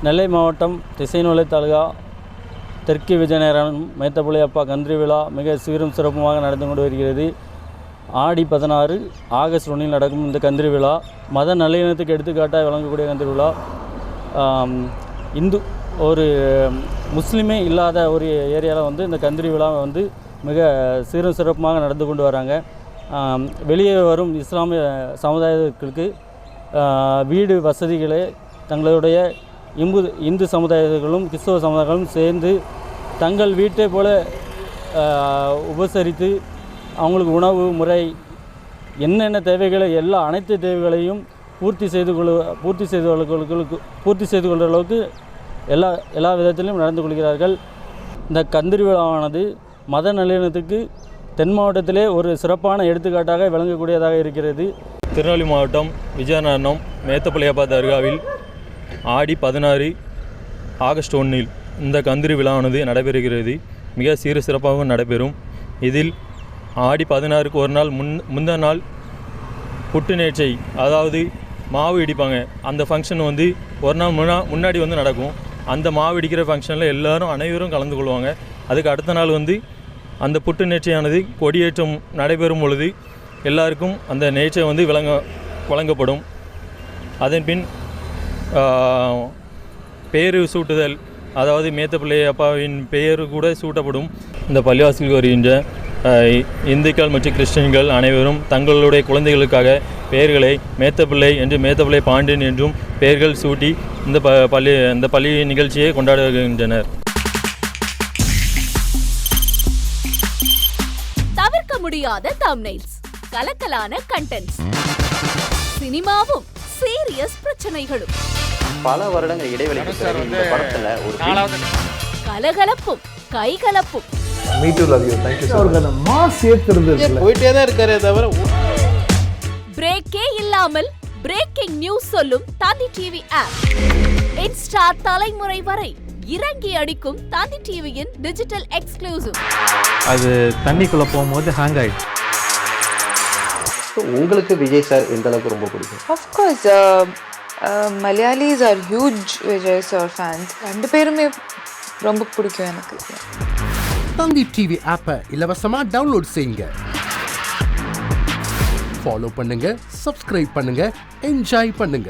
நெல்லை மாவட்டம் திசைநூலை தாலுகா தெற்கு விஜயநகரம் மேத்தப்புள்ளையப்பா கந்திரி விழா மிக சீரும் சிறப்புமாக நடந்து கொண்டு வருகிறது. ஆடி 16 ஆகஸ்ட் 1 நடக்கும் இந்த கந்திரி விழா மத நல்லிணத்துக்கு எடுத்துக்காட்டாக வழங்கக்கூடிய கந்திரி விழா. ஒரு முஸ்லீமே இல்லாத ஒரு ஏரியாவில் வந்து இந்த கந்திரி விழா வந்து மிக சீரும் சிறப்புமாக நடந்து கொண்டு வராங்க. வெளியே வரும் இஸ்லாமிய சமுதாயத்திற்கு வீடு வசதிகளை தங்களுடைய இந்து சமுதாயங்களும் கிறிஸ்தவ சமுதாயங்களும் சேர்ந்து தங்கள் வீட்டை போல உபசரித்து அவங்களுக்கு உணவு முறை என்னென்ன தேவைகளை அனைத்து தேவைகளையும் பூர்த்தி செய்து கொள்கிற அளவுக்கு எல்லா விதத்திலும் நடந்து கொள்கிறார்கள். இந்த கந்திரி விழாவானது மத நல்லிணத்துக்கு தென் மாவட்டத்திலே ஒரு சிறப்பான எடுத்துக்காட்டாக விளங்கக்கூடியதாக இருக்கிறது. திருநெல்வேலி மாவட்டம் விஜயநகரம் மேத்தப்புள்ளையப்பா தர்காவில் ஆடி 16 ஆகஸ்ட் 1 இந்த கந்திரி விழாவானது நடைபெறுகிறது. மிக சீர சிறப்பாகவும் நடைபெறும். இதில் ஆடி 16க்கு ஒரு நாள் முந்தின நாள் புட்டு நேர்ச்சை, அதாவது மாவு இடிப்பாங்க. அந்த ஃபங்க்ஷன் வந்து ஒரு நாள் முன்னாடி வந்து நடக்கும். அந்த மாவு இடிக்கிற ஃபங்க்ஷனில் அனைவரும் கலந்து கொள்வாங்க. அதுக்கு அடுத்த நாள் வந்து அந்த புட்டு நேர்ச்சையானது கொடியேற்றம் நடைபெறும் பொழுது எல்லாருக்கும் அந்த நேர்ச்சை வந்து வழங்கப்படும். அதன் பின் பெயர் சூட்டுதல், அதாவது மேத்தப்புள்ளையப்பாவின் பெயர் கூட சூட்டப்படும். இந்த பள்ளிவாசலுக்கு வருகின்ற இந்துக்கள் மற்றும் கிறிஸ்டின்கள் அனைவரும் தங்களுடைய குழந்தைகளுக்காக பெயர்களை மேத்தப்பிள்ளை என்று மேத்தப்பிள்ளை பாண்டியன் என்றும் பெயர்கள் சூட்டி இந்த பள்ளி நிகழ்ச்சியை கொண்டாடுகின்றனர். தவிர்க்க முடியாத தம்ப்நெயில்ஸ், கலக்கலான கண்டென்ட்ஸ், சினிமாவும் சீரியஸ் பிரச்சனைகளும், பல வருடங்கள் இடைவெளிக்கு பிறகு இந்த படத்துல ஒரு கலகலப்பும் கைகலப்பும், Me too, love you. Thank you so much. Mass ஏத்துறது போயிட்டே தான் இருக்காரே தவிர பிரேக்கே இல்லாமல் பிரேக்கிங் நியூஸ் சொல்லும் தந்தி டிவி ஆப். இன்ஸ்டா தலைமுறை வரை இறங்கி அடிக்கும் தந்தி டிவியின் டிஜிட்டல் எக்ஸ்க்ளூசிவ். அது தண்ணிக்குள்ள போகும்போது ஹேங் ஆயிடுச்சு. உங்களுக்கு விஜய் சார் எந்த அளவுக்கு ரொம்ப பிடிக்கும்? Of course, Malayalis are huge Vijay sir fans. ரெண்டு பேருமே ரொம்ப பிடிக்கும் எனக்கு. தந்தி டிவி ஆப்பை இலவசமா டவுன்லோட் செய்யுங்க. ஃபாலோ பண்ணுங்க, சப்ஸ்கிரைப் பண்ணுங்க, என்ஜாய் பண்ணுங்க.